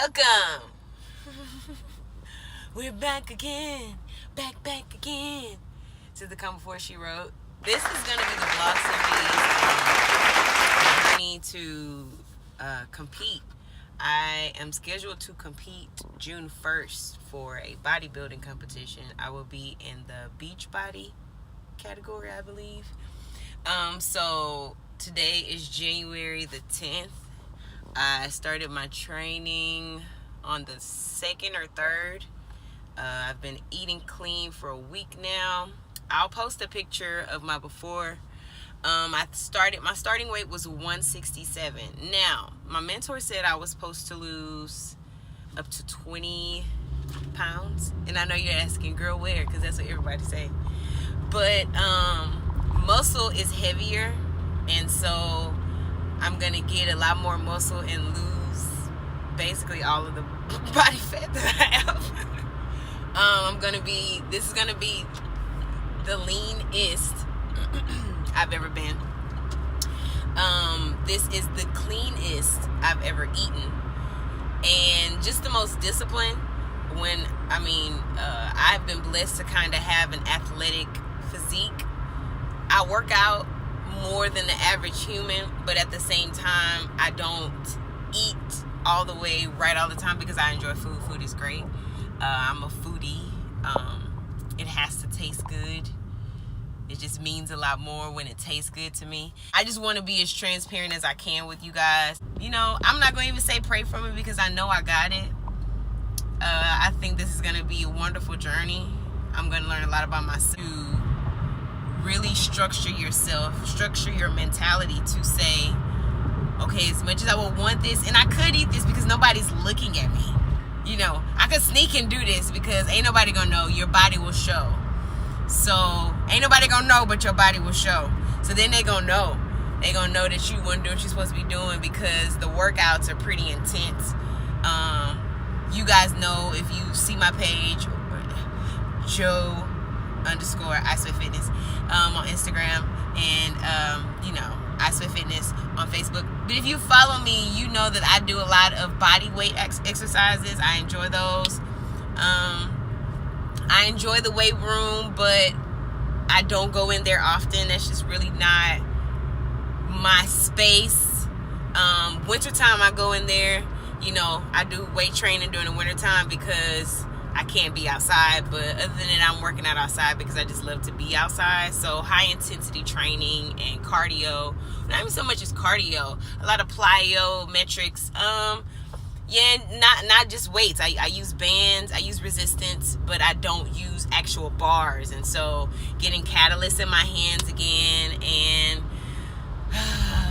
Welcome. We're back again. Back again. To the Come Before She Wrote. This is going to be the vlog series journey to compete. I am scheduled to compete June 1st for a bodybuilding competition. I will be in the beach body category, I believe. So today is January the 10th. I started my training on the 2nd or 3rd. I've been eating clean for a week now. I'll post a picture of my before. My starting weight was 167. Now, my mentor said I was supposed to lose up to 20 pounds. And I know you're asking, girl, where? Because that's what everybody say. But muscle is heavier, and so I'm gonna get a lot more muscle and lose basically all of the body fat that I have. This is gonna be the leanest I've ever been. This is the cleanest I've ever eaten, and just the most disciplined. I've been blessed to kind of have an athletic physique. I work out more than the average human, but at the same time, I don't eat all the way right all the time because I enjoy food. Food is great. I'm a foodie. It has to taste good. It just means a lot more when it tastes good to me. I just want to be as transparent as I can with you guys. You know, I'm not going to even say pray for me because I know I got it. I think this is going to be a wonderful journey. I'm going to learn a lot about myself. To really structure yourself, structure your mentality to say, okay, as much as I would want this, and I could eat this because nobody's looking at me. You know, I could sneak and do this because ain't nobody gonna know. Your body will show. So ain't nobody gonna know, but your body will show. So then they gonna know. They gonna know that you weren't doing what you're supposed to be doing because the workouts are pretty intense. You guys know if you see my page, Joe_ISweatFitness on Instagram, and I Sweat Fitness on Facebook. But if you follow me, you know that I do a lot of body weight exercises. I enjoy those. I enjoy the weight room, but I don't go in there often. That's just really not my space. Wintertime, I go in there. You know, I do weight training during the wintertime because I can't be outside, but other than that, I'm working out outside because I just love to be outside. So high intensity training and cardio, not even so much as cardio, a lot of plyometrics. Not just weights. I use bands, I use resistance, but I don't use actual bars. And so getting catalyst in my hands again, and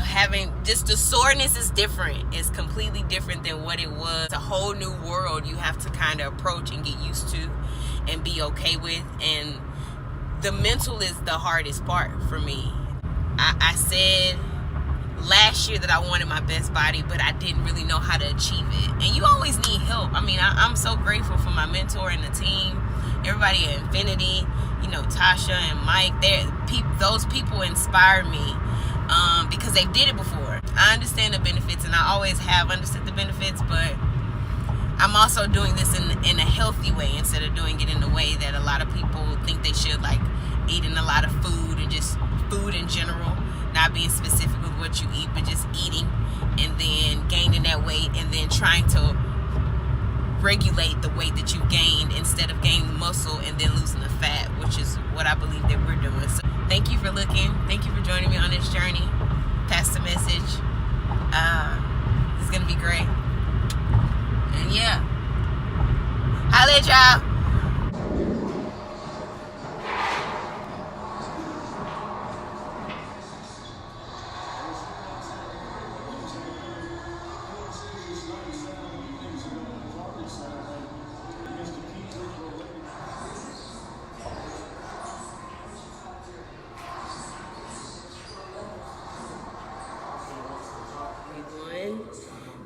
having just the soreness is different. It's completely different than what it was. It's a whole new world you have to kind of approach and get used to and be okay with. And the mental is the hardest part for me. I said last year that I wanted my best body, but I didn't really know how to achieve it. And you always need help. I'm so grateful for my mentor and the team, everybody at Infinity, Tasha and Mike. Those people inspire me. Because they did it before. I understand the benefits, and I always have understood the benefits, but I'm also doing this in a healthy way instead of doing it in a way that a lot of people think they should, like eating a lot of food and just food in general, not being specific with what you eat, but just eating and then gaining that weight and then trying to regulate the weight that you've gained instead of gaining muscle and then losing the fat, which is what I believe that we're doing. So thank you for looking. Thank you for joining me on this journey. Pass the message. It's going to be great. And yeah. Holla at y'all.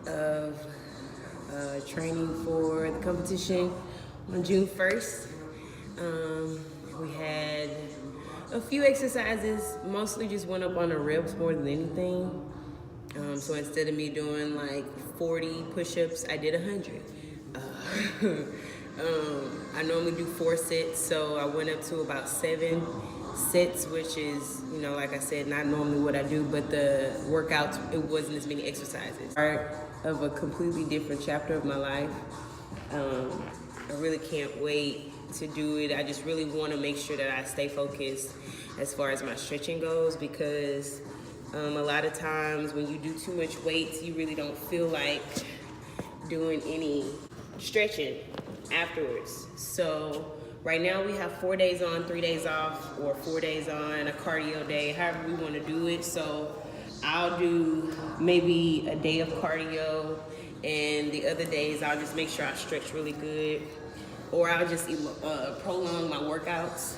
Of training for the competition on June 1st. We had a few exercises, mostly just went up on the reps more than anything. So instead of me doing like 40 push-ups, I did 100. I normally do 4 sets, so I went up to about 7 sets, which is, you know, like I said, not normally what I do, but the workouts, it wasn't as many exercises. Part of a completely different chapter of my life. I really can't wait to do it. I just really want to make sure that I stay focused as far as my stretching goes, because a lot of times when you do too much weights, you really don't feel like doing any stretching afterwards. So right now we have 4 days on, 3 days off, or 4 days on, a cardio day, however we want to do it. So I'll do maybe a day of cardio, and the other days I'll just make sure I stretch really good, or I'll just prolong my workouts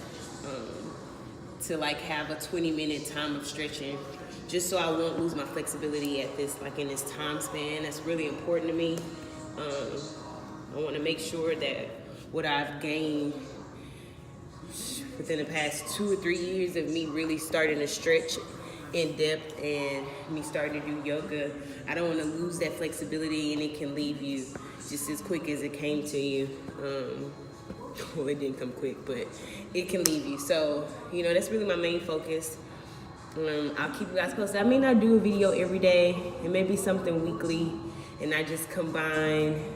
to like have a 20-minute time of stretching, just so I won't lose my flexibility at this, like in this time span. That's really important to me. I want to make sure that what I've gained within the past 2 or 3 years of me really starting to stretch in depth and me starting to do yoga, I don't want to lose that flexibility, and it can leave you just as quick as it came to you. Well, it didn't come quick, but it can leave you. So, you know, that's really my main focus. I'll keep you guys posted. I may not do a video every day. It may be something weekly, and I just combine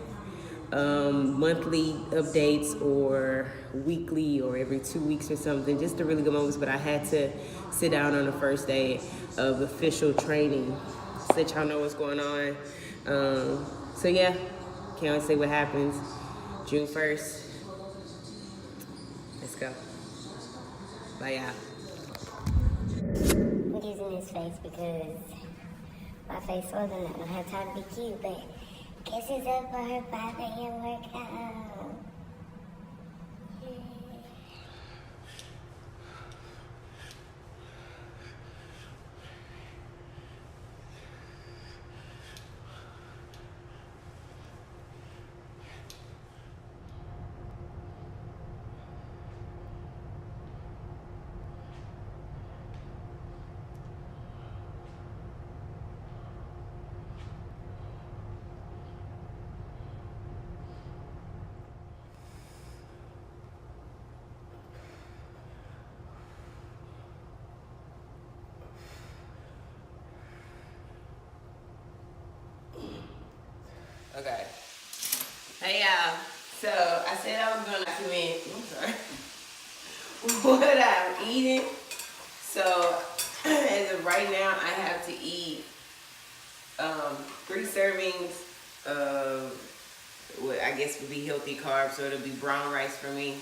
monthly updates or weekly or every 2 weeks or something, just the really good moments. But I had to sit down on the first day of official training so that y'all know what's going on. So yeah, can't wait to see what happens June 1st. Let's go. Bye, y'all. I'm using this face because my face wasn't gonna have time to be cute, but guess it's up for her 5 a.m. workout. Okay. Hey y'all. So I said I was gonna document, what I'm eating. So as of right now, I have to eat 3 servings of what I guess would be healthy carbs. So it'll be brown rice for me.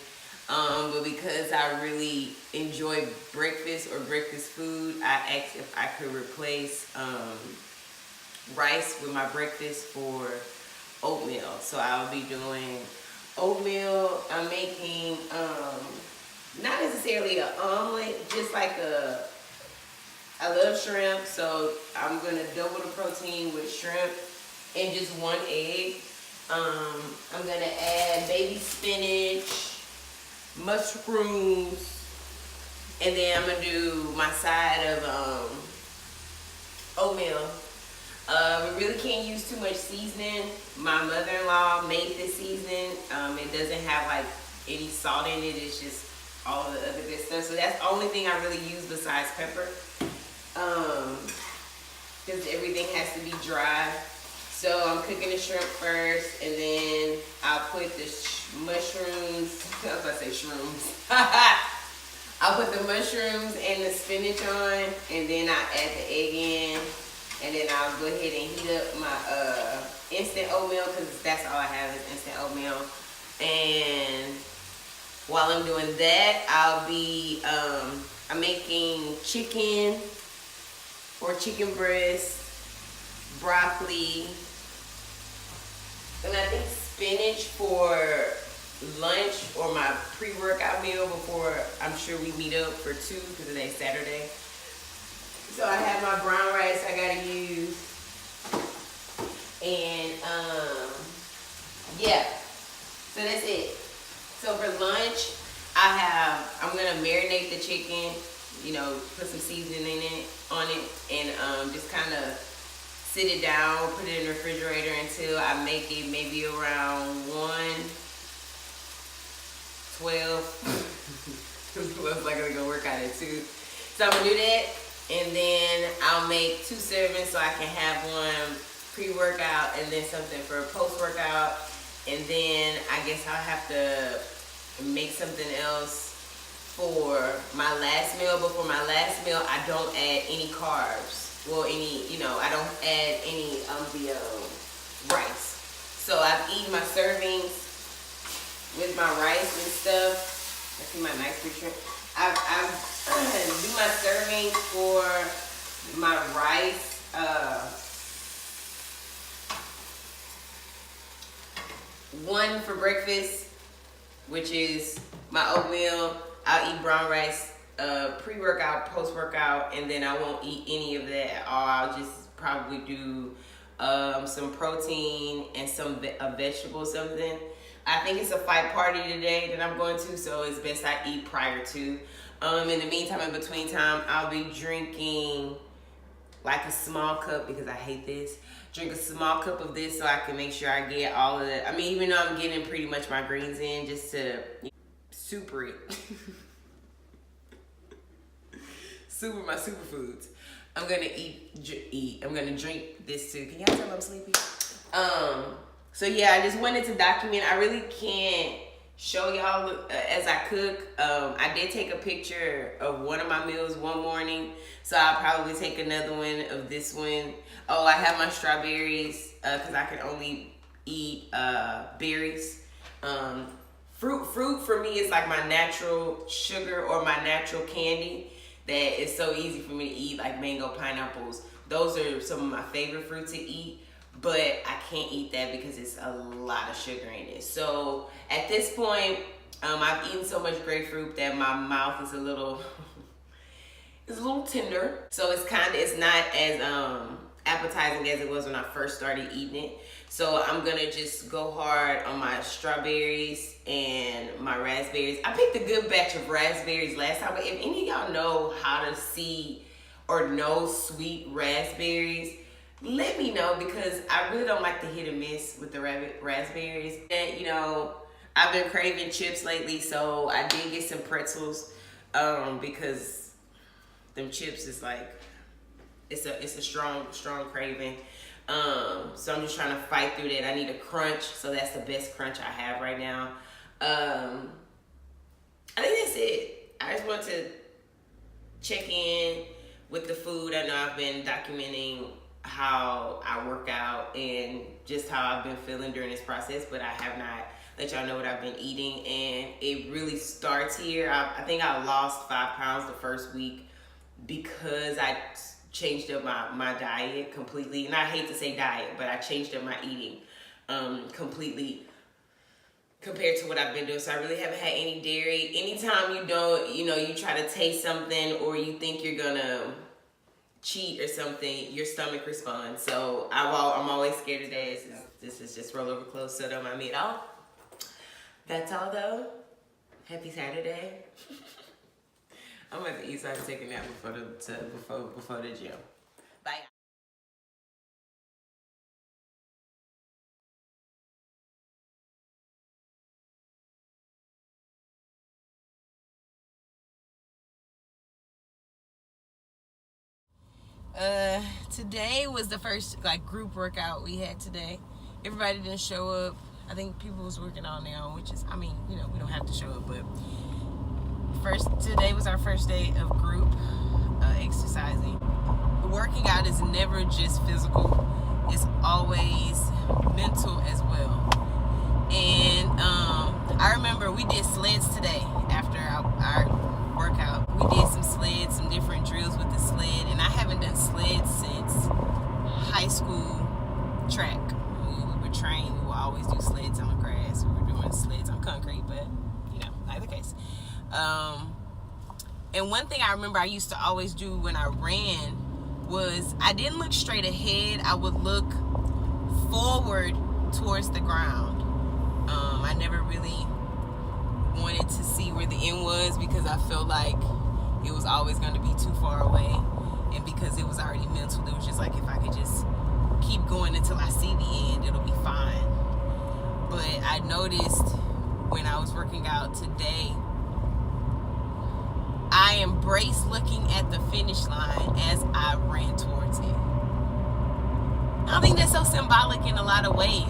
But because I really enjoy breakfast or breakfast food, I asked if I could replace rice with my breakfast for oatmeal. So I'll be doing oatmeal. I'm making not necessarily an omelet, just like I love shrimp, so I'm gonna double the protein with shrimp and just 1 egg. I'm gonna add baby spinach, mushrooms, and then I'm gonna do my side of oatmeal. We really can't use too much seasoning. My mother-in-law made this seasoning. It doesn't have like any salt in it. It's just all of the other good stuff. So that's the only thing I really use besides pepper. Because everything has to be dry. So I'm cooking the shrimp first, and then I'll put the mushrooms. I was about to say shrooms. I'll put the mushrooms and the spinach on, and then I add the egg in. And then I'll go ahead and heat up my instant oatmeal, because that's all I have is instant oatmeal. And while I'm doing that, I'll be I'm making chicken or chicken breast, broccoli, and I think spinach for lunch or my pre-workout meal before I'm sure we meet up for 2, because today's Saturday. So I have my brown rice I gotta use, and yeah, so that's it. So for lunch, I'm gonna marinate the chicken, you know, put some seasoning on it, and just kind of sit it down, put it in the refrigerator until I make it maybe around 1:12. Looks like I'm gonna go work out at 2. So I'm gonna do that, and then I'll make 2 servings so I can have one pre-workout and then something for post-workout. And then I guess I'll have to make something else for my last meal. But for my last meal, I don't add any carbs. Well, I don't add any of the rice. So I've eaten my servings with my rice and stuff. I see my nice picture. I do my servings for my rice. One for breakfast, which is my oatmeal. I'll eat brown rice, pre-workout, post-workout, and then I won't eat any of that at all. I'll just probably do some protein and a vegetable something. I think it's a fight party today that I'm going to, so it's best I eat prior to. In the meantime, in between time, I'll be drinking like a small cup, because I hate this. Drink a small cup of this so I can make sure I get all of it. I mean, even though I'm getting pretty much my greens in, just to super it. Super my superfoods. I'm gonna I'm gonna drink this too. Can y'all tell I'm sleepy? So yeah, I just wanted to document. I really can't show y'all as I cook. I did take a picture of one of my meals one morning, so I'll probably take another one of this one. Oh, I have my strawberries because I can only eat berries. Fruit for me is like my natural sugar or my natural candy that is so easy for me to eat, like mango, pineapples. Those are some of my favorite fruits to eat, but I can't eat that because it's a lot of sugar in it. So at this point, I've eaten so much grapefruit that my mouth is a little tender. So it's not as appetizing as it was when I first started eating it. So I'm gonna just go hard on my strawberries and my raspberries. I picked a good batch of raspberries last time, but if any of y'all know how to see or know sweet raspberries, let me know, because I really don't like the hit and miss with the raspberries. And I've been craving chips lately, so I did get some pretzels because them chips is like, it's a strong craving. So I'm just trying to fight through that. I need a crunch, so that's the best crunch I have right now. I think that's it. I just want to check in with the food. I know I've been documenting how I work out and just how I've been feeling during this process, but I have not let y'all know what I've been eating, and it really starts here. I think I lost 5 pounds the first week because I changed up my diet completely. And I hate to say diet, but I changed up my eating completely compared to what I've been doing. So I really haven't had any dairy. Anytime you try to taste something or you think you're gonna cheat or something, your stomach responds. So I'm always scared of that. This is just roll over close, so don't mind me at all. That's all though. Happy Saturday. I'm about to eat so I can take a nap before the gym. Bye. Today was the first group workout we had today. Everybody didn't show up. I think people was working on their own, which is, we don't have to show up, but today was our first day of group exercising. Working out is never just physical, it's always mental as well. And I remember we did sleds today after our workout. We did some sleds, some different drills with the sled, and I haven't done sleds since high school track. We were trained, we would always do sleds on the grass. We were doing sleds on concrete, but neither case. And one thing I remember I used to always do when I ran was I didn't look straight ahead. I would look forward towards the ground. I never really wanted to see where the end was because I felt like it was always going to be too far away. And because it was already mental, it was just like if I could just keep going until I see the end. It'll be fine. But I noticed when I was working out today, I embraced looking at the finish line as I ran towards it. I think that's so symbolic in a lot of ways.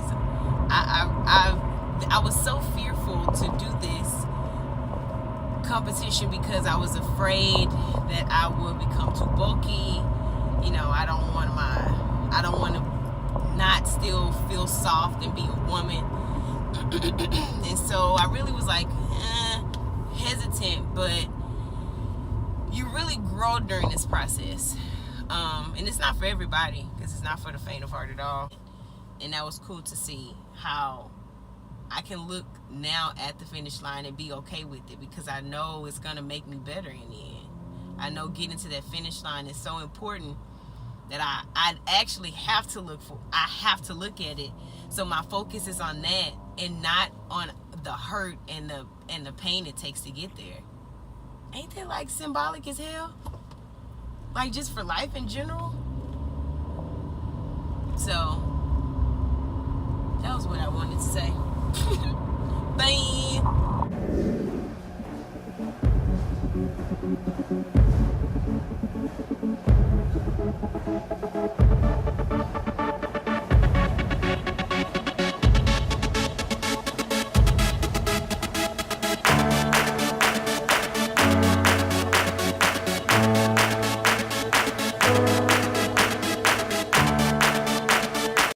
I was so fearful to do this competition because I was afraid that I would become too bulky. You know, I don't want to not still feel soft and be a woman. And so I really was like hesitant, but you really grow during this process. And it's not for everybody, because it's not for the faint of heart at all. And that was cool to see how I can look now at the finish line and be okay with it, because I know it's going to make me better in the end. I know getting to that finish line is so important that I actually have to look at it. So my focus is on that and not on the hurt and the pain it takes to get there. Ain't that like symbolic as hell? Like just for life in general? So that was what I wanted to say. Bye.